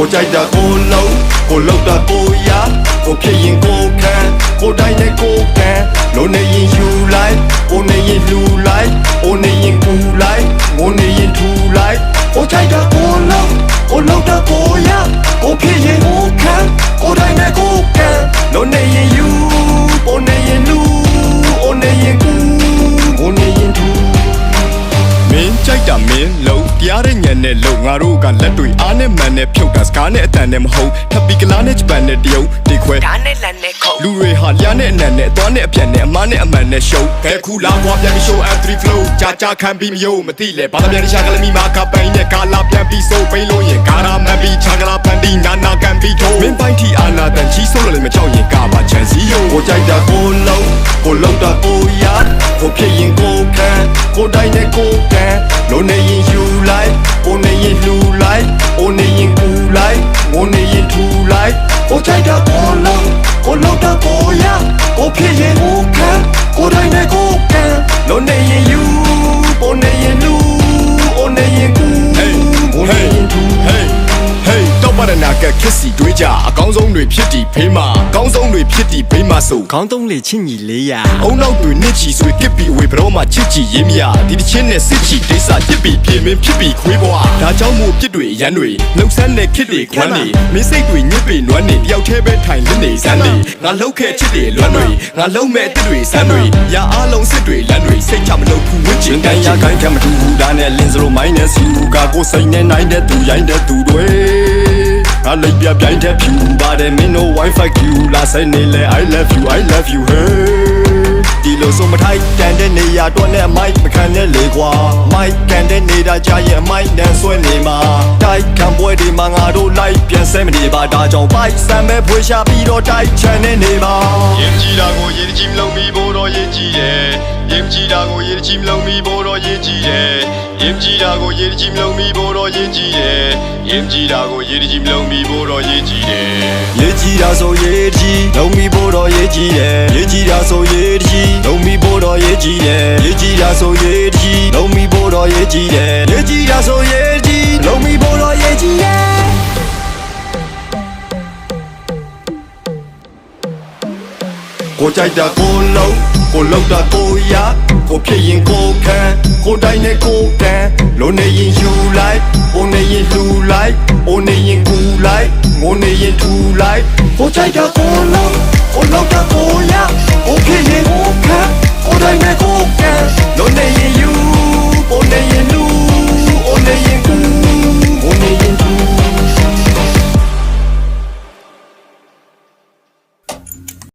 ကိုကြိုက်တာကိုလုံးကိုလောက်တာကိုရကိုဖြစ်ရင်ကိုခံကိုတိုင်းနဲ့ကိုကန်လုံးနေရင်ယူလိုက်ကိုနေရင်လူလိုက်ကိုနေရင်ကူလိုက်ငိုနေရင်ထူလိုက်ကိုကြိုက်တာကိုလုံးကိုလောက်တာကိုရကိုဖြစ်ရင်ကိုခံကိုတိုင်းနဲ့ကိုကန်လုံးနေရင်ယူကိုနေရင်လူကိုနေရင်ကူကိုနေရင်ထူမင်းကြိုက်တာမင်းလုံးတရားတဲ့ညံနဲ့လုံးငါတို့ကလက်တွေအားနဲ့မှန်နဲ့ဖြုတ်တာစကားနဲ့အတန်နဲ့မဟုတ်ထပ်ပြီးကလားနဲ့ဂျပန်နဲ့တရုတ်ဒီခွဲဓာတ်နဲ့လန်နဲ့ခုတ်လူတွေဟာလျားနဲ့အနံနဲ့အသွားနဲ့အပြန်နဲ့အမားနဲ့အမှန်နဲ့ရှုံးခဲခုလာကွာပြန်ပြီး show M3 flow ကြာခံပြီးမယုံမသိလေဘာသာပြန်ရှာကလမီမာကပိန်နဲ့ကာလာပြန်ပြီးဆိုပိန်လို့ရင်ကာရာမန်ပြီးချာကလာပန်ပြီးနာနာကန်ပြီးထိုးမင်းပိုင်းထီအာနာတန်ချီဆိုးလို့လည်းမကြောက်ရင်ကာပါချန်စီယိုကိုကြိုက်တာကိုလုံးကိုလောက်တာကိုရကိုဖြစ်ရင်ကိုခံကိုတိုင်းနဲ့ကိုကန်လုံးနေရင်ယူလိုက်ကိုနေရင်လူလိုက်ကိုနေရင်ကူလိုက်ငိုနေရင်ထူလိုက်ကိုကြိုက်တာကိုလုံးကိုလောက်တာကိုရကိုဖြစ်ရင်ကိုခံကိုတိုင်းနဲ့ကိုကန်လုံးနေရင်ယူကိုနေရင်လူကိုနေရင်ကူကိုနေရင်ထူတော့ပါရနာကခစ်စီတွေးကြအကောင်းဆုံးတွေဖြစ်တီဖေးမှာအကောင်းဆုံးတွေဖြစ်တီဖေးမှာဆိုခေါင်းသုံးလေချင်းညီလေးရအုံနောက်တွေနစ်ချီဆွေကစ်ပြီးအဝေဘရောမှာချစ်ချီရေးမရဒီတချင်းနဲ့စစ်ချီဒိစာပြစ်ပြီးပြေမင်းဖြစ်ပြီးခွေးဘွားဒါကြောင့်မို့ပြစ်တွေရန်တွေလှုပ်ဆန်းတဲ့ခစ်တွေခွမ်းနေမင်းစိတ်တွေညစ်ပေနွမ်းနေတယောက်တည်းပဲထိုင်လင်းနေစမ်းနေငါလှုပ်ခဲ့ချစ်တွေလွမ်းတွေငါလှုပ်မဲ့အစ်တွေစမ်းတွေရအားလုံးစစ်တွေလမ်းတွေစိတ်ချမလို့ဖူဝစ်ချင်ကန်ရခိုင်းခံမတူဘူးဒါနဲ့လင်းစလိုမိုင်းနဲ့စီဦးကကိုစိတ်နဲ့နိုင်တဲ့သူရိုင်းတဲ့သူတွေငါလိပ်ပြပြိုင်တဲ့ဖြူပါတယ်မင်းတို့ Wi-Fi Q လာစနေလေ I love you hey ဒီလိုဆိုမထိုက်တန်တဲ့နေရာတော့နဲ့မိုက်မခံနဲ့လေကွာမိုက်ကန်တဲ့နေတာကြာရဲ့မိုက်နဲ့ဆွဲနေမှာတိုက်ခံပွဲဒီမှာငါတို့လိုက်ပြန်ဆဲမနေပါဒါကြောင့်ပိုက်ဆံပဲဖွေရှာပြီးတော့တိုက်ချန်နေနေပါရင်ကြည်တာကိုရေကြီးမလုံးပြီးဖို့တော့ရေကြီးတယ်ရင်ကြည်တာကိုရေကြီးမလုံးပြီးဖို့တော့ရေကြီးတယ်ရင်ကြည်တာကိုရေကြီးမလုံးပြီးဖို့တော့ရေကြီးတယ်ရင်ကြည်တာကိုရေကြီးမလုံးပြီးဖို့တော့ရေကြီးတယ်ရေကြီးတာဆိုရေကြီးလုံးပြီးဖို့တော့ရေကြီးတယ်ရေကြီးတာဆိုရေကြီးလုံးပြီးဖို့တော့ရေကြီးတယ်ရေကြီးတာဆိုရေကြီးလုံးပြီးဖို့တော့ရေကြီးတယ်ရေကြီးတာဆိုရေကြီးလုံးပြီးဖို့တော့ရေကြီးတယ်ကိုကြိုက်တာကိုလုံးကိုလောက်တာကိုရကိုဖြစ်ရင်ကိုခံကိုတိုင်းနဲ့ကိုကန်လုံးနေရင်ယူလိုက်ကိုနေရင်လူလိုက်ကိုနေရင်ကူလိုက်ငိုနေရင်ထူလိုက်ကိုကြိုက်တာကိုလုံးကိုလောက်တာကိုရ